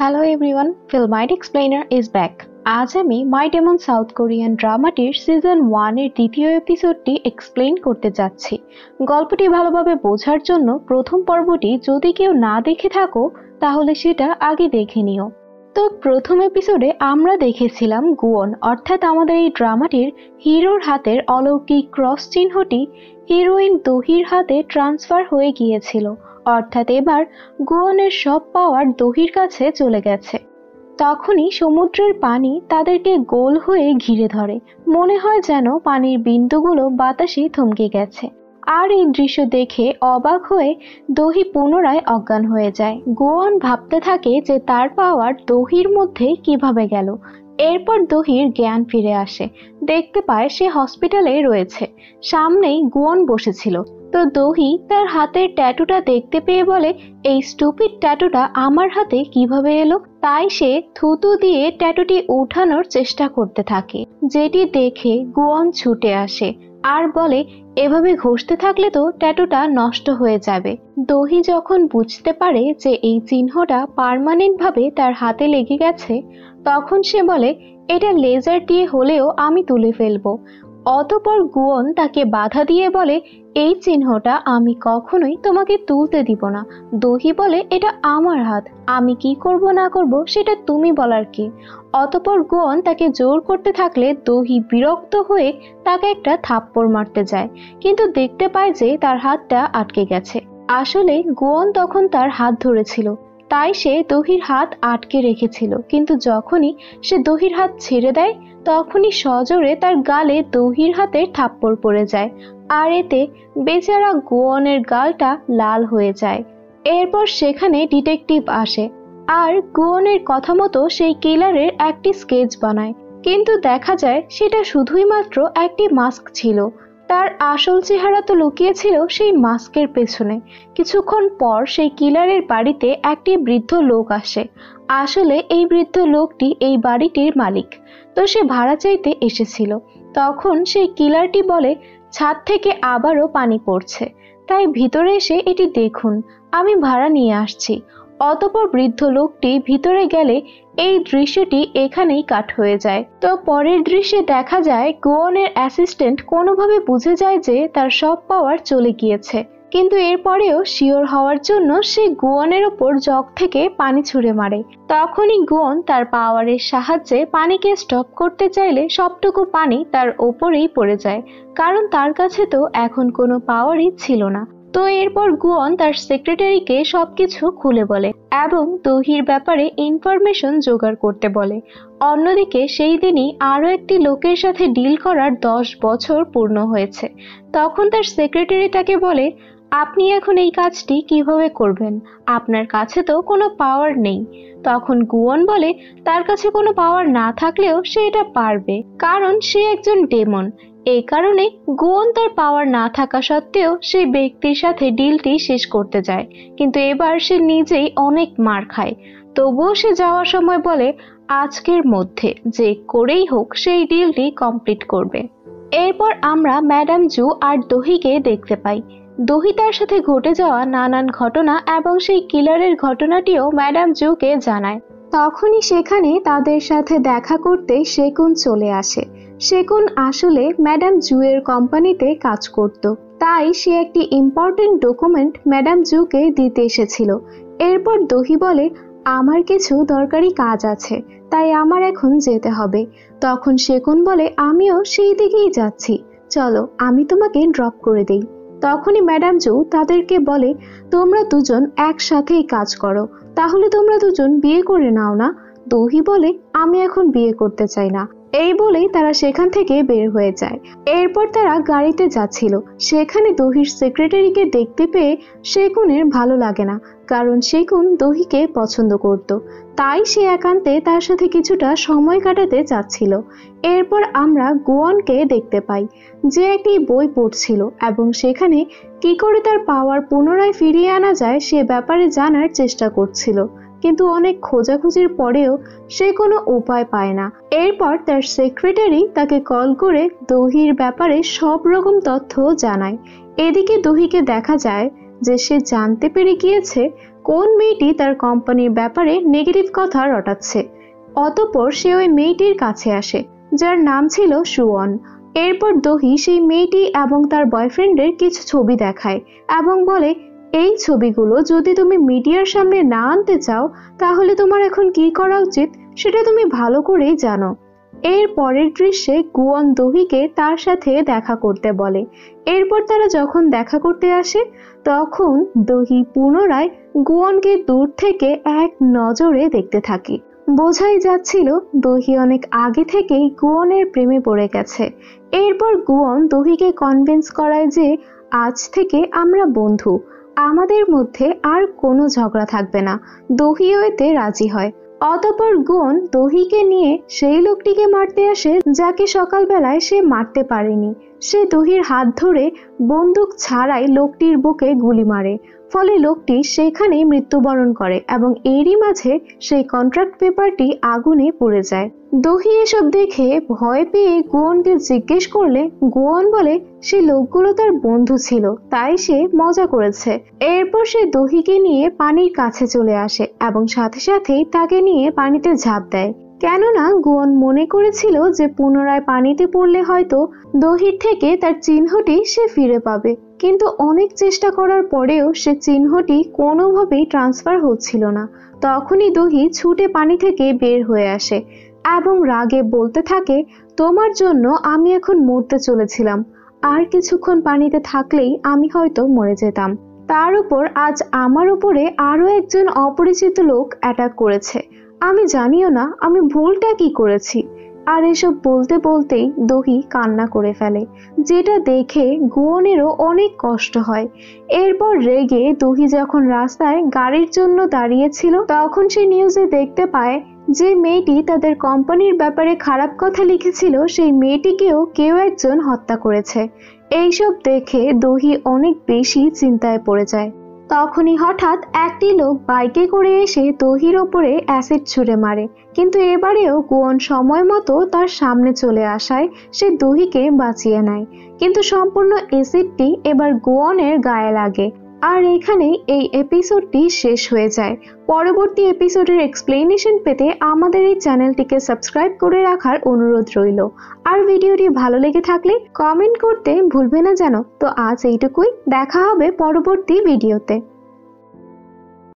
Hello everyone, Filmight explainer is back. আজ আমি My Demon South Korean ড্রামাটির season 1 এর দ্বিতীয় এপিসোডটি এক্সপ্লেইন করতে যাচ্ছি। গল্পটি ভালোভাবে বোঝার জন্য প্রথম পর্বটি যদি কেউ না দেখে থাকো তাহলে সেটা আগে দেখে নিও। তো প্রথম এপিসোডে আমরা দেখেছিলাম গুয়ন অর্থাৎ আমাদের এই ড্রামাটির হিরোর হাতের অলৌকিক ক্রস চিহ্নটি হিরোইন দহির হাতে ট্রান্সফার হয়ে গিয়েছিল, অর্থাৎ এবার গুয়নের সব পাওয়ার দহির কাছে চলে গেছে। তখনই সমুদ্রের পানি তাদেরকে গোল হয়ে ঘিরে ধরে, মনে হয় যেন পানির বিন্দুগুলো বাতাসে থমকে গেছে। আর এই দৃশ্য দেখে অবাক হয়ে দহি পুনরায় অজ্ঞান হয়ে যায়। গুয়ন ভাবতে থাকে যে তার পাওয়ার দহির মধ্যে কিভাবে গেল। এরপর দহির জ্ঞান ফিরে আসে, দেখতে পায় সে হসপিটালে রয়েছে, সামনেই গুয়ন বসেছিল। তো দহি তার হাতের ট্যাটুটা দেখতে পেয়ে বলে, এই স্টুপিড ট্যাটুটা আমার হাতে কিভাবে এলো? তাই সে থুতু দিয়ে ট্যাটুটি উঠানোর চেষ্টা করতে থাকে, যেটি দেখে গুয়ন ছুটে আসে আর বলে, এভাবে ঘষতে থাকলে তো ট্যাটুটা নষ্ট হয়ে যাবে। দহি যখন বুঝতে পারে যে এই চিহ্নটা পার্মানেন্ট ভাবে তার হাতে লেগে গেছে, তখন সে বলে, এটা লেজার দিয়ে হলেও আমি তুলে ফেলবো। অতঃপর গুয়ন তাকে বাধা দিয়ে বলে, এই চিহ্নটা আমি কখনোই তোমাকে তুলতে দিব না। দহি বলে, এটা আমার হাত, আমি কি করব না করব সেটা তুমি বলার কি? অতঃপর গুয়ন তাকে জোর করতে থাকলে দহি বিরক্ত হয়ে তাকে একটা থাপ্পড় মারতে যায়, কিন্তু দেখতে পায় যে তার হাতটা আটকে গেছে। আসলে গুয়ন তখন তার হাত ধরেছিল, তাই সে দহির হাত আটকে রেখেছিল, কিন্তু যখনই সে দহির হাত ছেড়ে দেয় তখনই সজোরে তার গালে দহির হাতের থাপ্পড় পড়ে যায়, আর এতে বেচারা গুয়নের গালটা লাল হয়ে যায়। এরপর সেখানে ডিটেকটিভ আসে আর গুয়নের কথা মতো সেই কিলারের একটি স্কেচ বানায়, কিন্তু দেখা যায় সেটা শুধুই মাত্র একটি মাস্ক ছিল। তার আসল চেহারা তো লুকিয়েছিল সেই মাস্কের পেছনে। কিছুক্ষণ পর সেই কিলারের বাড়িতে একটি বৃদ্ধ লোক আসে। আসলে এই বৃদ্ধ লোকটি এই বাড়িটির মালিক, তো সে ভাড়া চাইতে এসেছিল। তখন সেই কিলারটি বলে, ছাদ থেকে আবারও পানি পড়ছে, তাই ভিতরে এসে এটি দেখুন, আমি ভাড়া নিয়ে আসছি। অতঃপর বৃদ্ধ লোকটি ভিতরে গেলে এই দৃশ্যটি এখানেই কাট হয়ে যায়। তো পরের দৃশ্যে দেখা যায় গুয়নের অ্যাসিস্ট্যান্ট কোনোভাবে বুঝে যায় যে তার সব পাওয়ার চলে গিয়েছে, কিন্তু এরপরেও শিওর হওয়ার জন্য সে গুয়নের ওপর জগ থেকে পানি ছুঁড়ে মারে। তখনই গুয়ন তার পাওয়ারের সাহায্যে পানিকে স্টপ করতে চাইলে সবটুকু পানি তার ওপরেই পড়ে যায়, কারণ তার কাছে তো এখন কোনো পাওয়ারই ছিল না। তো এরপর গুয়ন তার সেক্রেটারিকে সবকিছু খুলে বলে এবং দহির ব্যাপারে ইনফরমেশন জোগাড় করতে বলে। অন্যদিকে সেই দিনই আরো একটি লোকের সাথে ডিল করার 10 বছর পূর্ণ হয়েছে। তখন তার সেক্রেটারি তাকে বলে, আপনি এখন এই কাজটি কিভাবে করবেন? আপনার কাছে তো কোনো পাওয়ার নেই। তখন গুয়ন বলে, তার কাছে কোনো পাওয়ার না থাকলেও সে এটা পারবে, কারণ সে একজন ডেমন। এই কারণে গুয়ন তার পাওয়ার না থাকা সত্ত্বেও সেই ব্যক্তির সাথে ডিলটি শেষ করতে যায়, কিন্তু এবার সে নিজেই অনেক মার খায়। তবুও সে যাওয়ার সময় বলে, আজকের মধ্যে যে করেই হোক সেই ডিলটি কমপ্লিট করবে। এরপর আমরা ম্যাডাম জু আর দহিকে দেখতে পাই। দহি তার সাথে ঘটে যাওয়া নানান ঘটনা এবং সেই কিলারের ঘটনাটিও ম্যাডাম জুকে জানায়। তখনই সেখানে তাদের সাথে দেখা করতে সেকুন চলে আসে। সেকুন আসলে ম্যাডাম জুয়ের কোম্পানিতে কাজ করত, তাই সে একটি ইম্পর্টেন্ট ডকুমেন্ট ম্যাডাম জুকে দিতে এসেছিল। এরপর দহি বলে, আমার কিছু দরকারি কাজ আছে, তাই আমার এখন যেতে হবে। তখন সেকুন বলে, আমিও সেই দিকেই যাচ্ছি, চলো আমি তোমাকে ড্রপ করে দেই। তখনই ম্যাডাম জু তাদেরকে বলে, তোমরা দুজন একসাথেই কাজ করো, তাহলে তোমরা দুজন বিয়ে করে নাও না। দহি বলে, আমি এখন বিয়ে করতে চাই না। এই বলেই তারা সেখান থেকে বের হয়ে যায়। এরপর তারা গাড়িতে যাচ্ছিল, সেখানে দহির সেক্রেটারিকে দেখতে পেয়ে সেকুনের ভালো লাগে না, কারণ সেকুন দহিকে পছন্দ করত, তাই সে একান্তে তার সাথে কিছুটা সময় কাটাতে চাচ্ছিল। এরপর আমরা গুয়নকে দেখতে পাই, যে একটি বই পড়ছিল এবং সেখানে কি করে তার পাওয়ার পুনরায় ফিরিয়ে আনা যায় সে ব্যাপারে জানার চেষ্টা করছিল, কিন্তু অনেক খোঁজাখুঁজির পরেও সে কোনো উপায় পায় না। এরপর তার সেক্রেটারি তাকে কল করে দহির ব্যাপারে সব রকম তথ্য জানায়। এদিকে দহিকে দেখা যায় যে সে জানতে পেরে গিয়েছে কোন মেয়েটি তার কোম্পানির ব্যাপারে নেগেটিভ কথা রটাচ্ছে। অতঃপর সে ওই মেয়েটির কাছে আসে, যার নাম ছিল সুয়ন। এরপর দহি সেই মেয়েটি এবং তার বয়ফ্রেন্ডের কিছু ছবি দেখায় এবং বলে, এই ছবিগুলো যদি তুমি মিডিয়ার সামনে না আনতে চাও তাহলে তোমার এখন কি করা উচিত সেটা তুমি ভালো করেই জানো। এর পরের দৃশ্যে গুয়ন দহিকে তার সাথে দেখা করতে বলে। এরপর তারা যখন দেখা করতে আসে তখন দহি পুনরায় গুয়নকে দূর থেকে এক নজরে দেখতে থাকে। বোঝাই যাচ্ছিল দহি অনেক আগে থেকেই গুয়নের প্রেমে পড়ে গেছে। এরপর গুয়ন দহিকে কনভিন্স করায় যে আজ থেকে আমরা বন্ধু, আমাদের মধ্যে আর কোনো ঝগড়া থাকবে না। দহিও এতে রাজি হয়। অতঃপর গুয়ন দহিকে নিয়ে সেই লোকটিকে মারতে আসে যাকে সকালবেলায় সে মারতে পারেনি। সে দহির হাত ধরে বন্দুক ছাড়াই লোকটির বুকে গুলি মারে, ফলে লোকটি সেখানেই মৃত্যুবরণ করে এবং এরই মাঝে সেই কন্ট্রাক্ট পেপারটি আগুনে পুড়ে যায়। দহি এসব দেখে ভয় পেয়ে গুয়নকে জিজ্ঞেস করলে গুয়ন বলে সে লোকগুলো তার বন্ধু ছিল, তাই সে মজা করেছে। এরপর সে দহিকে নিয়ে পানির কাছে চলে আসে এবং সাথে সাথেই তাকে নিয়ে পানিতে ঝাঁপ দেয়, কেননা গুয়ন মনে করেছিল যে পুনরায় পানিতে পড়লে হয়তো দহির থেকে তার চিহ্নটি সে ফিরে পাবে। কিন্তু অনেক চেষ্টা করার পরেও সে চিহ্নটি কোনোভাবেই ট্রান্সফার হচ্ছিল না। তখনই দহি ছুটে পানি থেকে বের হয়ে আসে এবং রাগে বলতে থাকে, তোমার জন্য আমি এখন মরতে চলেছিলাম, আর কিছুক্ষণ পানিতে থাকলেই আমি হয়তো মরে যেতাম। তার উপর আজ আমার উপরে আরো একজন অপরিচিত লোক অ্যাটাক করেছে, আমি জানিও না আমি ভুলটা কি করেছি। আর এসব বলতে বলতেই দহি কান্না করে ফেলে, যেটা দেখে গুয়নেরও অনেক কষ্ট হয়। এরপর রেগে দহি যখন রাস্তায় গাড়ির জন্য দাঁড়িয়েছিল তখন সে নিউজে দেখতে পায় যে মেয়েটি তাদের কোম্পানির ব্যাপারে খারাপ কথা লিখেছিল সেই মেয়েটিকেও কেউ একজন হত্যা করেছে। এইসব দেখে দহি অনেক বেশি চিন্তায় পড়ে যায়। তখনই হঠাৎ একটি লোক বাইকে করে এসে দহির ওপরে অ্যাসিড ছুঁড়ে মারে, কিন্তু এবারেও গুয়ন সময় মতো তার সামনে চলে আসায় সে দহিকে বাঁচিয়ে নেয়। কিন্তু সম্পূর্ণ অ্যাসিডটি এবার গুয়নের গায়ে লাগে। আর এখানেই এই এপিসোডটি শেষ হয়ে যায়। পরবর্তী এপিসোডের এক্সপ্লেনেশন পেতে আমাদের এই চ্যানেলটিকে সাবস্ক্রাইব করে রাখার অনুরোধ রইল। আর ভিডিওটি ভালো লেগে থাকলে কমেন্ট করতে ভুলবে না যেন। তো আজ এইটুকুই, দেখা হবে পরবর্তী ভিডিওতে।